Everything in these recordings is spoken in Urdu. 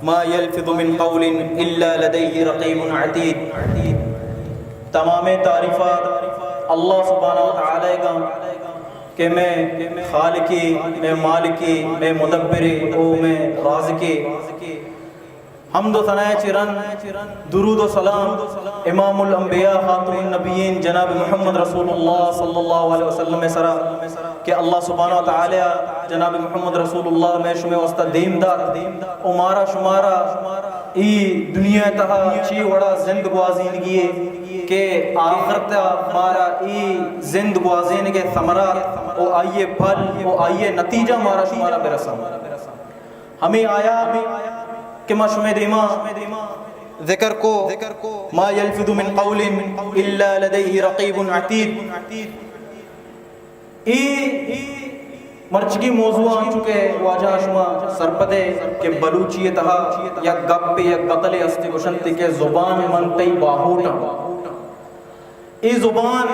ما يلفظ من قول الا لديه رقيب عتيد. تمام تعریفات اللہ سبحانہ و تعالی کا کہ میں خالقی، میں مالکی، میں مدبری، او میں رازقی. حمد و ثناء چرن، درود و سلام امام الانبیاء خاتم النبیین جناب محمد رسول اللہ صلی اللہ علیہ وسلم سرا کہ اللہ سبحانہ و تعالی جناب محمد رسول اللہ میں شمع وسط دیم دار او مارا شمارا ای دنیا تہا چی وڑا زند گوازینگی کہ آخرت مارا ای زند گوازین کے ثمرات او آئیے پھل او آئیے نتیجہ مارا شمارا برسم. ہمیں آیا کہ ما شمع دیما ذکر کو ما یلفظ من قول الا لدیہ رقیب عتید. مرچگی موضوع آن چکے واجہ شما سرپدے کہ بلوچی تہا یا گپ یا قتل استی گشنتی کے زبان منتی باہوٹا. ای زبان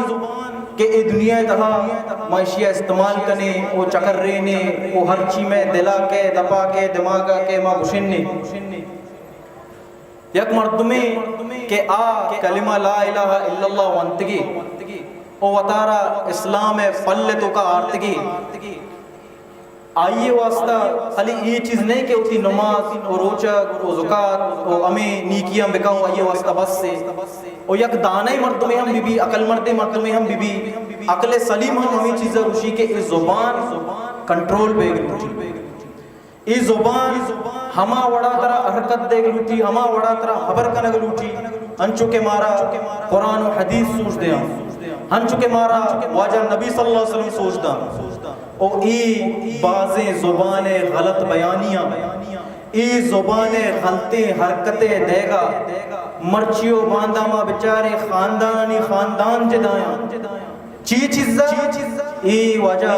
کہ ای دنیا تہا معاشیہ استعمال کنے او چکر رینے او ہر چی میں دلا کے دپا کے دماغا کے ما گشننے یک مردمی کہ کلمہ لا الہ الا اللہ وانتگی او وطارا اسلام فلتو کا آرتگی آئیے واسطہ خالی یہ چیز نہیں کہ ہوتی نماز او روچک او زکاة او ہمیں نیکیاں بکاؤں آئیے واسطہ بس سے او یک دانائی مردمی ہم بھی عقل مرد مردمی ہم بھی عقل سلیم ہمیں چیزیں روشی کہ اس زبان کنٹرول بے گلوٹی. اس زبان ہما وڑا طرح حرکت دے گلوٹی، ہما وڑا طرح حبر کا نگلوٹی. ہنچو کے مارا قرآن و حدیث سوچ دیا، ہنچو کے مارا واجہ نبی صلی اللہ علیہ وسلم سوچ دا. او ای بازیں زبانیں غلط بیانیاں، ای زبانیں غلطی حرکتیں دے گا مرچیو باندھا ما بچارے خاندانی خاندان جدائیں چی چیزا ای وجہ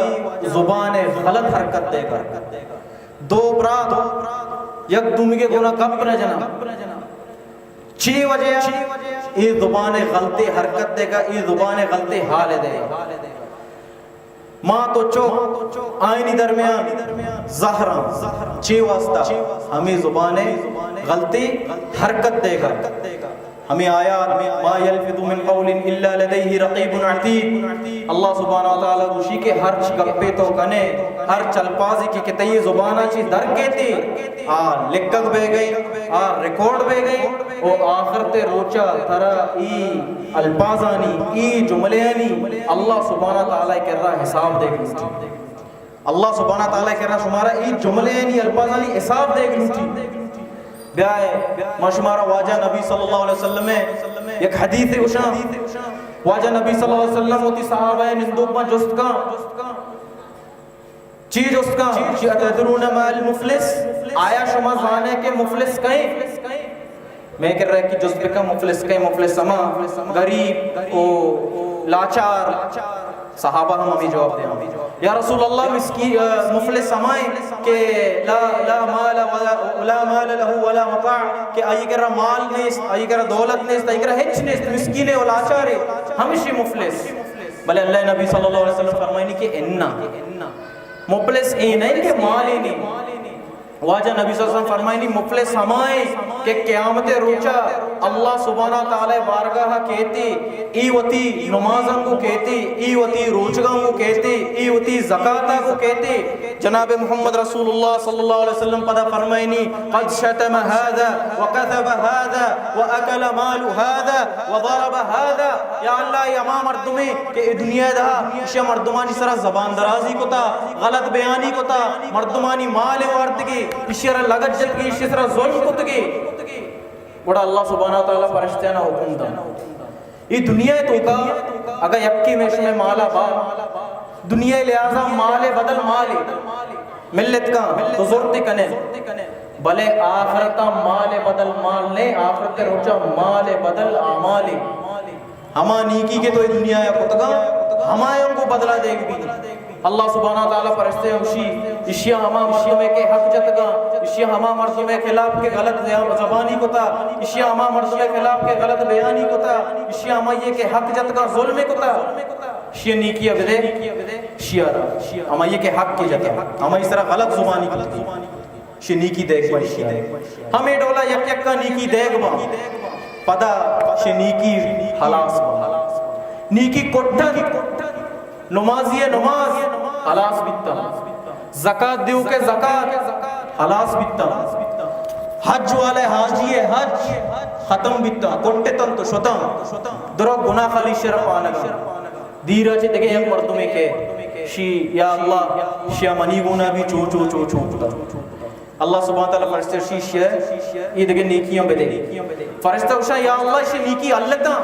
زبانیں غلط حرکت دے گا. دو برات یک دومی گونا کپ نہ جنا چی وجہ ای زبانیں غلطی حرکت دے گا، ای زبانیں غلطی حال دے گا. ماں تو چوک آئینی درمیان زہران چی واسطہ ہمیں زبانیں غلطی حرکت دے گا. ہمیں آیات ما یلفظ من قول الا لدیہ رقیب عتید. اللہ سبحانہ وتعالی روشی کے ہر گپے تو کنے ہر چلپازی کی کتئی زبانہ چی در کہتی لکک بے گئی ریکارڈ بے گئی او آخرت روچا ترا ای الفاظانی ای جملےانی اللہ سبحانہ وتعالی کر رہا حساب دے گی. اللہ سبحانہ وتعالی کر رہا شمارا ای جملےانی الفاظانی حساب دے گی. بیائے مشمارا واجہ نبی صلی اللہ علیہ وسلم میں ایک حدیث اشنا واجہ نبی صلی اللہ علیہ وسلم ہوتی صحابہ نندوک میں جست کا چی جست کا چی اتدرون ما المفلس آیا شما زانے کے مفلس کہیں میں کہہ رہا ہے کہ جست بکا مفلس کہیں مفلس سما غریب او لاچار صحابہ ہم ابھی جواب دیں یا رسول اللہ مفلس سمائیں کہ لا مال له ولا مطاع کہ آئی کہہ رہا مال نیست، آئی کہہ رہا دولت نیست، آئی کہہ رہا ہچ نیست، مسکین و لاچار ہمیشہ مفلس. بلے اللہ نبی صلی اللہ علیہ وسلم فرمائنی کہ انہا مفلس اے نہیں کہ مال ہی نہیں. واجہ نبی صلی اللہ علیہ وسلم فرمائنی مفلس ہمائیں کہ قیامت روچا اللہ سبحانہ تعالی بارگاہ کہتی ای وطی نمازن کو کہتی ای وطی روچگاں کو کہتی ای وطی زکاة کو کہتی. جناب محمد رسول اللہ صلی اللہ علیہ وسلم پدا فرمائنی قد شتم هذا وكذب هذا واکل مال هذا وضرب هذا. یا اللہ یہ امام مردمی کہ دنیا دا اشیاء مردمانی سرا زبان درازی کو تا غلط بیانی کو تا مردمانی مال واردگی اشیاء لگت جت کی اشیاء سرا ظلم کو تگی بڑا اللہ سبحانہ وتعالی فرشتیانا حکم دا. یہ دنیا تو کا اگر یکی میں شمع مالا با دنیا لہذا مال بدل مال ملت کا تو ضرورت کنے بلے آخرتا مال بدل مال نہیں آخرت روچا مال بدل آمال. ہما نیکی کے تو یہ دنیا یا کتگا ہمائیں کو بدلا دے گی. اللہ سبحانہ وتعالی فرشتے ہوشی اشیاء ہما مردمے کے حق جتگا اشیاء ہما مردمے خلاف کے غلط زبانی کو تا اشیاء ہما مردمے خلاف کے غلط بیانی کو تا اشیاء ہما یہ کے حق جتگا ظلم کو تا اشیاء نیکی ابدے اشیاء ہما یہ کے حق کے جتا ہما اس طرح غلط زبانی کو تا شی نیکی دیکھ باشی ہمیں ڈولا یک یک کا نیکی دیکھ با پدا شی نیکی حلاس با نیکی کٹھن نمازی نماز حلاس بیتا زکاة دیو کے زکاة حلاس بیتا حج والے حاجی حج ختم بیتا کٹے تن تو شدن درو گناہ خالی شرف آنگا دیرہ چھے دیکھے یک مردمے کے شی یا اللہ شیع منی گونا بھی چو چو چو چو اللہ سبحانہ تعالیٰ فرشتے شی شیع یہ دیکھے نیکیاں بے دے فرشتہ اوشا یا اللہ شی نیکی اللہ تا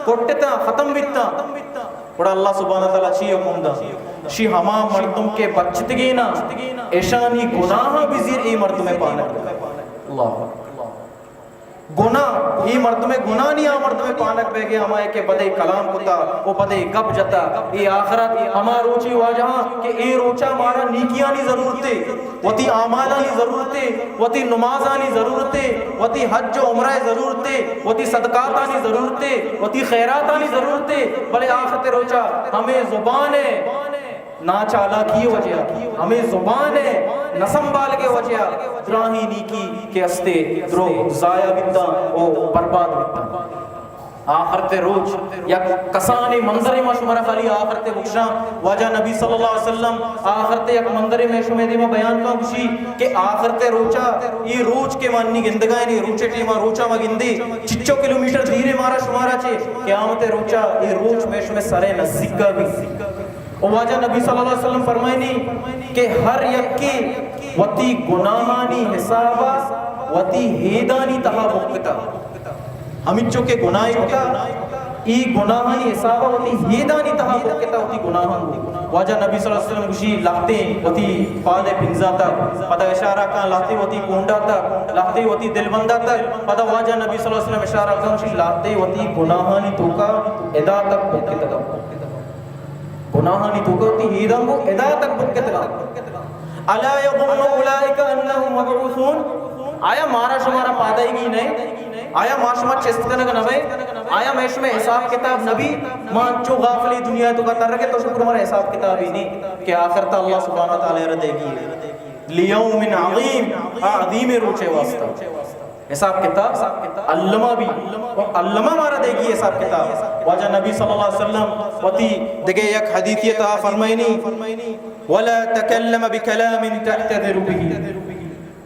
کٹے تا ختم بیتا بڑا اللہ سبحانہ تعالیٰ چی حکم دا شی ہما مردم کے بچتگی نا ایشانی گناہ بھی زیر ای مردم پانا اللہ گناہ ای مردم گناہ نہیں آ مردم پانک بے گیا ہمائے کے بدے کلام کتا وہ بدے گپ جتا ای آخرت ہما روچی واجہاں کہ ای روچا مارا نیکیانی ضرورتے وتی آمالانی ضرورتے وتی نمازانی ضرورتے وتی حج و عمرہ ضرورتے وتی صدقاتانی ضرورتے وتی خیراتانی ضرورتے بلے آخرت روچا ہمیں زبان ہے نا چالا کی وجہ ہمیں زبان ہے نہ سنبھال کے وجہ دراہی نیکی کے استے درو ضائع بیتا او برباد بیتا آخرت روچ یا کسانی منظر مشمرہ خالی آخرت بخشاں واجہ نبی صلی اللہ علیہ وسلم آخرت یک منظر میں شمی دیما بیان کا کشی کہ آخرت روچا یہ روچ کے مانی گندگاہ نہیں روچے ٹیما روچا ما گندی چچو کلومیٹر دھیرے مارا شمارا چھے قیامت روچا یہ روچ میں شمی سرے نزدیکا بھی واجہ نبی صلی اللہ علیہ وسلم فرمائنی کہ ہر یکی وتی گناہانی حسابا وتی ہیدانی تہا بکتا ہمیں چو کہ گناہی ہوتا ای گناہانی حسابا وتی ہیدانی تہا بکتا وتی گناہان واجہ نبی صلی اللہ علیہ وسلم کشی لاتے وتی پادے پنزا تک پدا اشارہ کان لاتے وتی کونڈا تک لاتے وتی دلبندہ تک پدا واجہ نبی صلی اللہ علیہ وسلم اشارہ کان کشی لاتے وتی گناہانی توکا ادا تک بکتا گناہانی تو کرتی ہیدن کو ادا تک بکت لگا الا یظن اولئک انہم مبعوثون آیا مارا شمارا پادائی گی نہیں آیا معاشمہ چست کنگ نبی آیا میش میں حساب کتاب نبی مانچو غافلی دنیا تو کا تر رکھے تو شکر ہمارا حساب کتاب ہی نہیں کہ آخرتا اللہ سبحانہ وتعالی ردے گی لیوم عظیم عظیم روچے واسطہ حساب کتاب علمہ بھی علمہ مارا دے گی حساب کتاب واجہ نبی صلی اللہ علیہ وسلم وتی دگے یک حدیثیتا فرمائنی وَلَا تَكَلَّمَ بِكَلَامٍ تَعْتَذِرُ بِهِ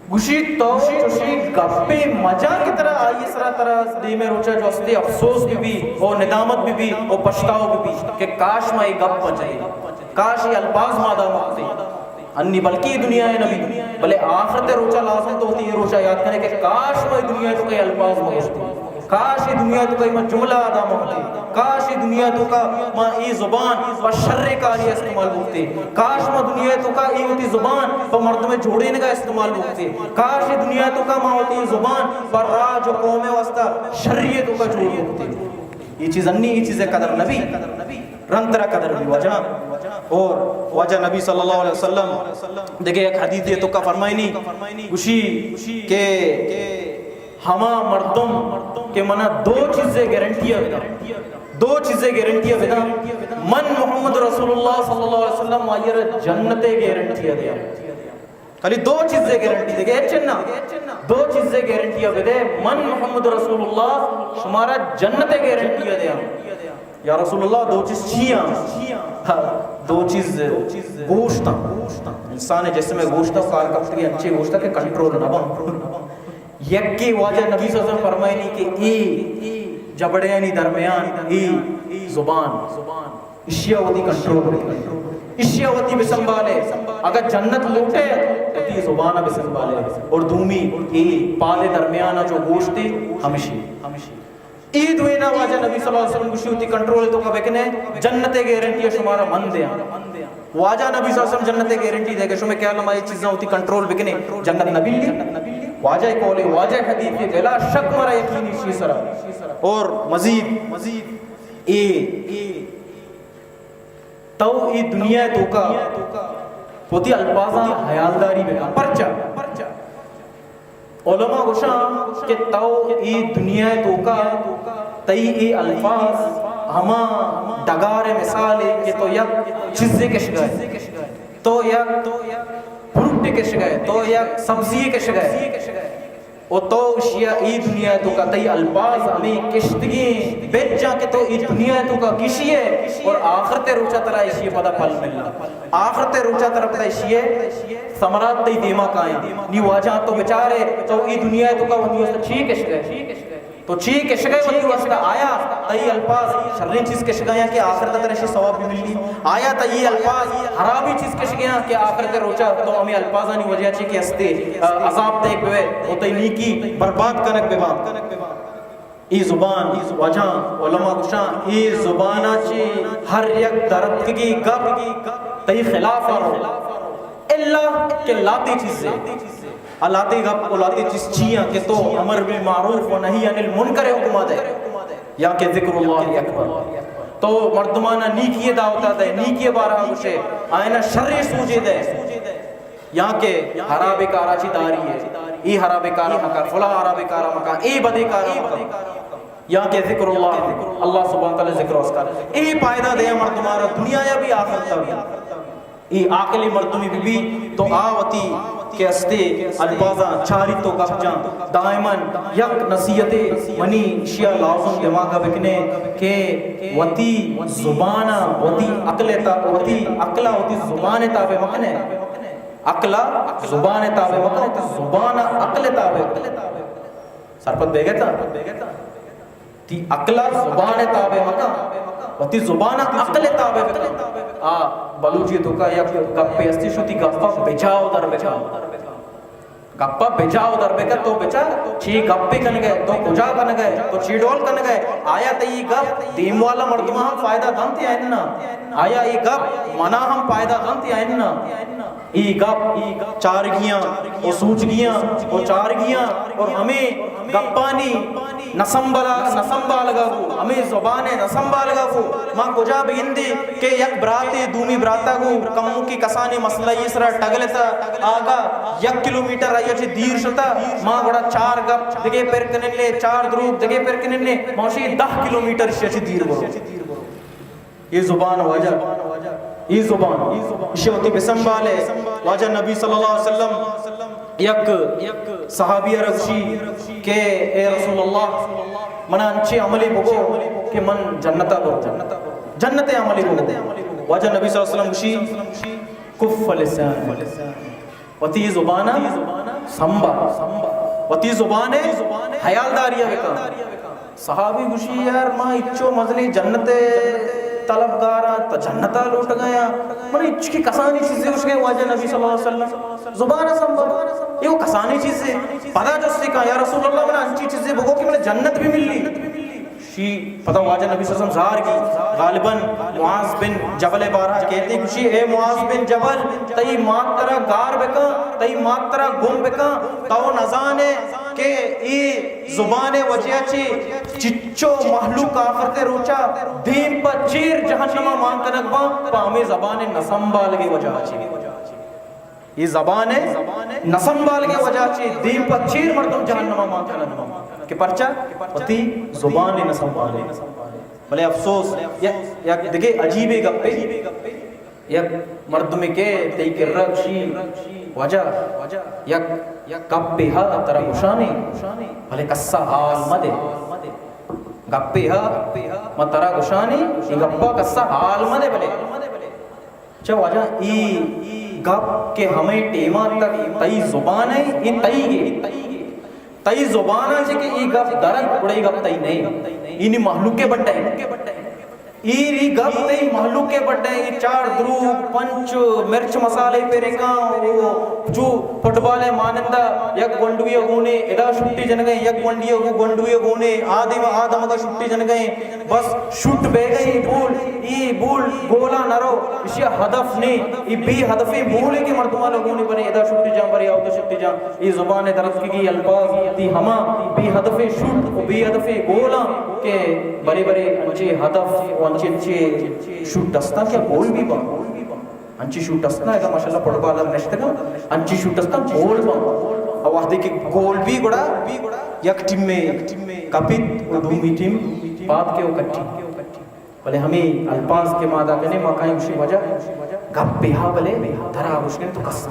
گوشی تو چوشی گپے مجا کی طرح آئی سرا طرح دی میں روچا جو استے افسوس بھی اور ندامت بھی اور پشتاؤ بھی کہ کاش میں گپ بچائی کاش یہ الفاظ مادہ مقتے انی بلکہ دنیا ہے نبی بلے آخرت روچا لازم تو ہوتی ہے روچا یاد کرنے کہ کاش میں دنیا تو کئی الفاظ مقتے کاش یہ دنیا تو کئی میں جملہ آدھا مقتے کاش یہ دنیا تو کا ماں ای زبان و شر کاری استعمال ہوتے کاش ماں دنیا تو کا ای ہوتی زبان و مرد میں جوڑے کا استعمال ہوتے کاش یہ دنیا تو کا ماں ہوتی زبان پر راج و قوم واسطہ شریعتوں کا جوڑ ہوتے یہ چیز انی یہ چیز قدر نبی رنترہ قدر بھی وجہ اور وجہ نبی صلی اللہ علیہ وسلم دیکھیں ایک حدیث یہ تو کا فرمائنی خوشی کہ ہما مردم کہ منہ دو چیزیں گارنٹیاں بدا دو چیزیں گارنٹیاں بدا من محمد رسول اللہ صلی اللہ علیہ وسلم آئیر جنت گارنٹیاں دیا خالی دو چیزیں گارنٹی دے گئے چننا دو چیزیں گارنٹیاں بدے من محمد رسول اللہ شمارا جنت گارنٹیاں دیا یا رسول اللہ دو چیز چیاں دو چیز گوشتا انسان جیسے میں گوشتا کار کپٹ کی اچھے گوشتا کہ کنٹرول نہ بان یک کی واجہ نبی صلی اللہ علیہ وسلم فرمائی نہیں کہ ای جبڑیانی درمیان ای زبان اشیاء ہوتی کنٹرول اشیاء ہوتی بسنبھالے اگر جنت لوٹے ہوتی زبانہ بسنبھالے اور دومی ای پالے درمیانا جو گوشتی ہمیشی عید وینا واجہ نبی صلی اللہ علیہ وسلم گوشی ہوتی کنٹرول تو کبھے کنے جنت گارنٹی شمارا من دیا واجہ نبی صلی اللہ علیہ وسلم جنت گارنٹی دے گا شو میں کیا لما یہ چیزاں ہوتی کنٹرول بکنے جنت نبی لی واجہ قولی واجہ حدیث کے بلا شک مرا یقینی شی سرا اور مزید تو ای دنیا تو کا ہوتی الفاظاں حیالداری بگا پرچا علماء گوشاں کہ تو ای دنیا تو کا تی ای الفاظ ہما ڈگار مثال ہے کہ تو یک چیزیں کے شگائے تو یک فروٹ کش گئے تو یا سبزی کش گئے او تو شیا ای دنیا تو کا تی الفاظ ہمیں کشتگی بیچا کہ تو ای دنیا تو کا کشی ہے اور آخرت روچا طرح اشیے پدا پل ملنا آخرت روچا طرح پدا اشیے ثمرات تی دیما کائیں نی واجہ تو بچارے تو ای دنیا تو کا ونیو سے چھی کش گئے تو چھی کش گئے ونیو سے آیا تی الفاظ شرین چیز کش گیا کہ آخرت طرح اشی ثواب بھی ملنی آیا تی الفاظ حرابی چیز کش گیا کہ آخرت روچا تو ہمیں الفاظانی وجہ چی کہ ہستے عذاب دیکھ بے وہ تی نیکی برباد کنک بے باں ای زبان وجہ علماء گشان ای زبانہ چی ہر یک درد کی گپ تی خلاف آرہو اللہ کہ لاتی چیزیں لاتی گپ لاتی چیز چیئاں کہ تو امر بالمعروف و نہی عن المنکر حکمہ دے یا کہ ذکر اللہ اکبر تو مردمانہ نیکی دعوتا دے نیکی بارہ گشے آئینہ شر سوجے دے یا کہ حراب کارا چی داری ہے ای حراب کارا مکا فلا حراب کارا مکا ای بدی کارا مکا یا کہ ذکر اللہ سبحانہ تعالی ذکر اسکار ای پائدہ دے مردمانہ دنیا یا بھی آخرت بھی ای آقلی مردمی بھی تو آوتی کے استے الفاظاں چھاری تو گپ جان دائماً یک نصیحت منی شیعہ لازم دماغہ بکنے کہ وتی زبانہ وتی عقلتا وتی عقلہ وتی زبان تابع مکنے عقلہ زبان تابع مکنے زبانہ عقل تابع سرپت بے گئے تھا تی عقلہ زبان تابع مکنے وتی زبانہ عقل تابع مکنے بلوچی تو کا یک گپے استی شوتی گپا بجاؤ در بجاؤ گپا بجاؤ در بجاؤ تو بچا چھی گپے کن گئے تو کجا کن گئے تو چھی ڈول کن گئے آیا تے یہ گپ دیم والا مردمہ ہم فائدہ دانتی آئین نا آیا یہ گپ منا ہم فائدہ دانتی آئین نا یہ گپ چارگیاں اور سوچگیاں اور چارگیاں اور ہمیں گپانی نسمبا لگا ہو ہمیں زبان نسمبا لگا ہو ماں کجا بگندی کہ یک براتے دومی براتا گو کمو کی کسانی مسئلہ یہ سرا ٹگلتا آگا یک کلومیٹر آیا چھے دیر شتا ماں گوڑا چار گپ دگے پر کننے چار دروب دگے پر کننے موشی 10 کلومیٹر چھے دیر برو یہ زبان وجہ یہ زبان اسے ہوتی بسنبالے واجہ نبی صلی اللہ علیہ وسلم یک صحابی رکشی کہ اے رسول اللہ منا انچے عملی بگو کہ من جنتا برو جنت عملی بگو واجہ نبی صلی اللہ علیہ وسلم کشی کف لسان وتی زبانہ سنبا وتی زبانے حیالداریہ بکا صحابی کشی یار ماں اچھو مزلی جنت طلبگارا تا جنتا لوٹ گیا من اچھ کی کسانی چیزیں اس کے واجہ نبی صلی اللہ علیہ وسلم زبانہ سنبا یہ وہ کسانی چیزیں پتا جو سے کہا یا رسول اللہ میں انچی چیزیں بگو کہ میں جنت بھی مل لی شی پتا واجہ نبی صلی اللہ علیہ وسلم ظاہر کی غالباً معاذ بن جبل بارہ کہتے ہیں کشی اے معاذ بن جبل تئی ماترہ گار بکا تئی ماترہ گم بکا تو نزانے کہ ای زبان وجہ چی چچو محلوق آخرت روچا دین پر چیر جہنمہ مان کنک با پا ہمیں زبان نسنبال کی وجہ چی یہ زبان نسنبال کی وجہ چی دین پر چیر مردم جہنمہ مان کنک با کہ پرچا ہوتی زبان نسنبال بلے افسوس یک دیکھے عجیبے گپے یک مردمی کے تی کر رکشی وجہ یک گپے ہا ترہ گشانی بھلے کسا حال مدے گپے ہا مترہ گشانی یہ گپا کسا حال مدے بھلے چاہ وجہ ای گپ کے ہمیں ٹیمہ تک تئی زبان ہے یہ تئی گے تئی زبان ہے کہ ای گپ درد اڑائی گپ تئی نہیں اینی محلوق کے بٹھے ای گپ تئی محلوق کے بٹھے ای چار دروب پنچ مرچ مسالے پہ رکھاں جو پٹبالے مانندہ یک گونڈوی گونے ادا شٹی جن گئے یک گونڈوی گونے آدم کا شٹی جن گئے بس شٹ بے گئی بول ای بول گولا نرو اسی ہدف نہیں ای بھی ہدفی بولے کہ مردمہ لوگونے بنے ادا شٹی جان بری آؤ تو شٹی جان ای زبان طرف کی الفاظ دی ہما بھی ہدفی شٹ و بھی ہدفی گولا کہ بڑے بڑے انچے ہدف انچے شوٹ دستا کیا گول بھی با انچی شوٹ دستا ہے ماشاءاللہ پڑھ بالا نشتے گا انچی شوٹ دستا گول با اور وقت دیکھیں گول بھی گڑا یک ٹیم میں کپیت و دومی ٹیم بات کے وہ کٹی بلے ہمیں الفاظ کے مادہ کنے مقائم اسی وجہ گپ بیہا بلے دھرا گوشکنے تو کسا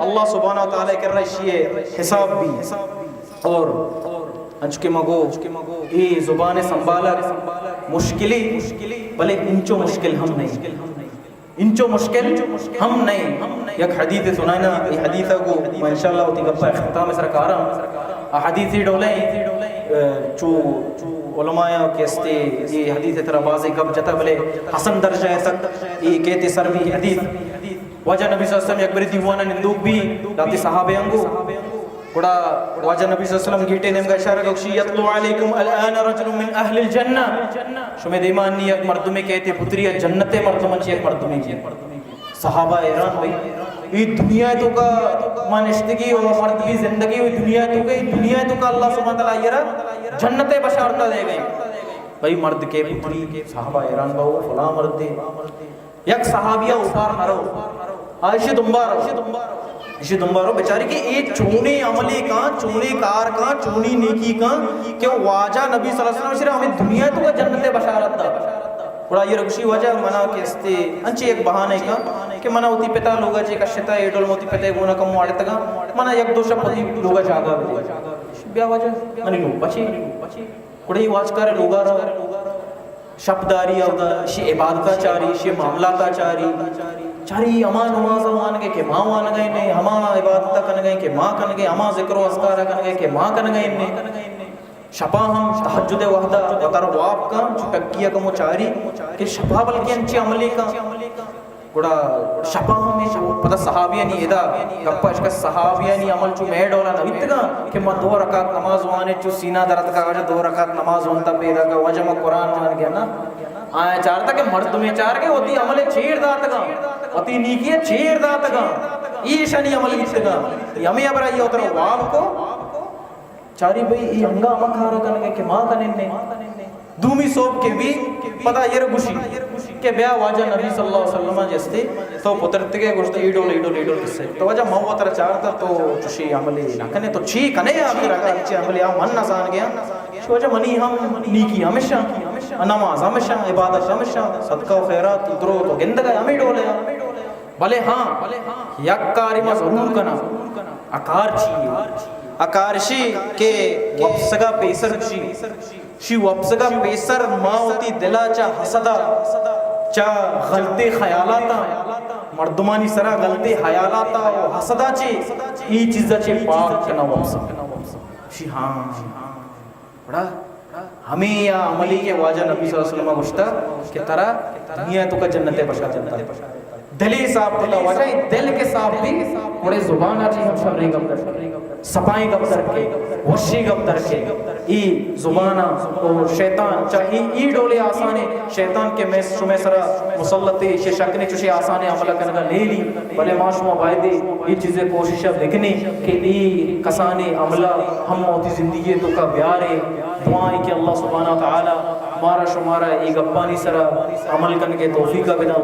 اللہ سبحانہ و تعالی کر رہا ہے حساب بھی اور انچ کے مگو یہ زبان سنبھالا مشکلی بلے انچو مشکل ہم نہیں انچو مشکل ہم نہیں یک حدیث سنائنا یہ حدیث کو میں انشاءاللہ ہوتی گپا اختتام اس رکھا رہا حدیثی ڈولیں چو علماء کہستے یہ حدیث ترہ بازی کب جتا بلے حسن درجہ تک یہ کہتے سر بھی حدیث واجہ نبی صلی اللہ علیہ وسلم یک بری دیوانا نندوک بھی لاتی صحابے انگو بڑا واجہ نبی صلی اللہ علیہ وسلم گیٹے نیم کا اشارہ کشی یطلو علیکم الان رجل من اہل الجنہ شمی دیمانی یک مردمی کہتے پتری جنت مردمان چی ایک مردمی کی صحابہ ایران بھئی یہ دنیا تو کا مانشتگی اور مرد بھی زندگی ہوئی دنیا تو گئی دنیا تو کا اللہ سبحانہ تعالیٰ یہ جنت بشارتہ دے گئی بھئی مرد کے پتری صحابہ ایران بہو فلاں مرد دے یک صحابیہ اوپار نہ رہو عائشہ دنبارو بیچاری کہ یہ چونی عملی کان چونی کار کان چونی نیکی کان کہ واجہ نبی صلی اللہ علیہ وسلم ہمیں دنیا تو کا جنت بشارت دا بڑا یہ رکشی وجہ منا کہستے انچے ایک بہانے کا کہ منا ہوتی پتا لوگا چے کشتا ایڈول موتی پتا گونا کم واڑتا گا منا یک دو شب ہوتی لوگا جاگا بھی بیا وجہ منی لوگ بچی بڑی واج کر لوگا رہا شبداری ہوگا شی عبادتہ چاری شی معاملاتہ چاری ہما نماز وان گئے کہ ماں وان گئے نے ہما عبادتہ کن گئے کہ ماں کن گئے ہما ذکر و اذکارہ کن گئے کہ ماں کن گئے نے شپا ہم تحجد وحدہ وطر واب کا چھٹکیہ کمو چاری کہ شپا بلکہ انچی عملی کا گوڑا شپا ہمیں پتہ صحابیانی ادا گپا اشکا صحابیانی عمل چو میں ڈولا نویت گا کہ میں 2 رکعت نماز وانے چو سینہ درد کا وجہ 2 رکعت نماز وانتا پیدا کا وجہ میں قرآن وان گیا نا آیا چارتا کہ مرد میں چار کے ہوتی عمل چھیر دات گا ہوتی نیکی ہے چھیر دات گا یہ شانی عمل گیت گا یہ ہمیں اب رہی ہوتا ہے واب کو چاری بھئی یہ ہنگامہ کھارا کرنے کہ ماں کننے دومی صوب کے بھی پتہ یہ گوشی کہ بیا واجہ نبی صلی اللہ علیہ وسلم جستے تو پترتے کے گوشتے ایڈول کسے تو واجہ موہ ترہ چارتا تو چوشی عملی نکنے تو چھی کنے آخر اگر چی عملی آم من نزان گیا چو واجہ منی ہم نیکی ہمیشہ نماز ہمیشہ عبادت ہمیشہ صدقہ و خیرات درو تو گندگا ہمیں ڈولے بلے ہاں یک کاری میں ضرور کنا اکار چیئے اکارشی کے وپسگا پیسر شی وپسگا پیسر ماں ہوتی دلا چا حسدہ چا غلطے خیالاتا مردمانی سرا غلطے خیالاتا و حسدہ چے ای چیزا چے پاک کنا وپسگا شی ہاں بڑا ہمیں یا عملی کے واجہ نبی صلی اللہ علیہ وسلم گوشتا کہ ترہ دنیا تو کا جنت بشا جنتا دلی صاحب دلہ وجہ دل کے صاحب بھی بڑے زبان آجی ہم شرری گم در سپائیں گم در کے وشی گم در کے ای زبانہ اور شیطان چاہی ای ڈولے آسانے شیطان کے شمع سرا مسلطے شی شکنے چوشے آسانے عملہ کرنگا لے لی بلے معاشمہ بائدے یہ چیزیں کوششہ لکھنے کہ ای کسانے عملہ ہم موتی زندگی تو کا بیارے دعائیں کہ اللہ سبحانہ وتعالی ہمارا شمارا ای گپانی سرا عمل کرنے کے توفیقہ بنا